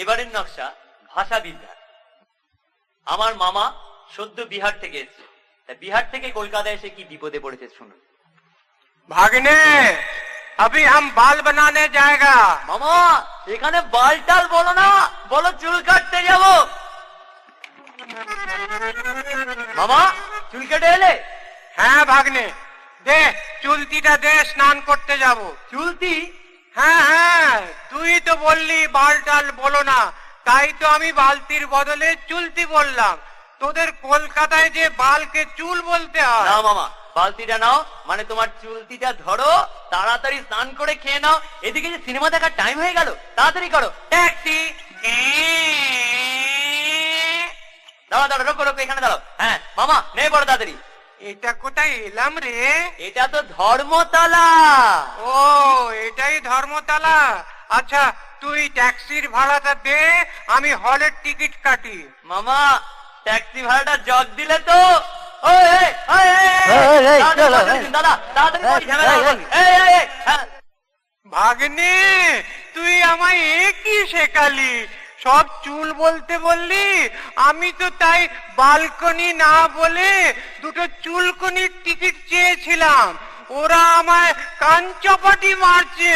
এবারের নকশা ভাষাবিদ্যা। আমার মামা সদ্য বিহার থেকে এসেছে, বিহার থেকে কলকাতায় এসে কি বিপদে পড়েছে শুনুন। भागने अभी हम बाल बनाने जाएगा। মামা এখানে বালটাল বলো না, বলো চুল কাটতে যাব। মামা চুল কেটে এলে? হ্যাঁ ভাগ্নে, দে চুলতিটা দে, স্নান করতে যাব। চুলতি? হ্যাঁ হ্যাঁ, তুই তো বললি বাল টাল বলো না, তাই তো আমি বালতির বদলে চুলতি বললাম। তোদের কলকাতায় যে বালকে চুল বলতে হয়। নাও মামা বালতিটা নাও, মানে তোমার চুলতিটা ধরো, তাড়াতাড়ি স্নান করে খেয়ে নাও। এদিকে যে সিনেমা দেখার টাইম হয়ে গেল, তাড়াতাড়ি করো। ট্যাক্সি। দাঁড়াও দাঁড়াও, রোকো রোকো, এখানে দাঁড়াও। হ্যাঁ মামা নে বড় তাড়াতাড়ি। এটা কোথায় এলাম রে? এটা তো ধর্মতলা। ও এটাই ধর্মতলা। আচ্ছা তুই ট্যাক্সির ভাড়াটা দে, আমি হলের টিকিট কাটি। মামা ট্যাক্সি ভাড়াটা জগ দিলে তো? দাদা তাড়াতাড়ি ঝামেলা করবেন। ভাগ্নে তুই আমায় একই শেখালি, সব চুল বলতে বললি, আমি তো তাই বালকনি না বলে দুটো চুলকনির টিকিট চেয়েছিলাম। ওরা আমায় কাঞ্চপাটি মারছে।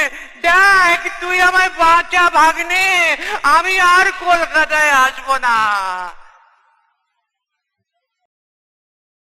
দেখ তুই আমায় বাঁচা ভাগ্নে, আমি আর কলকাতায় আসবো না।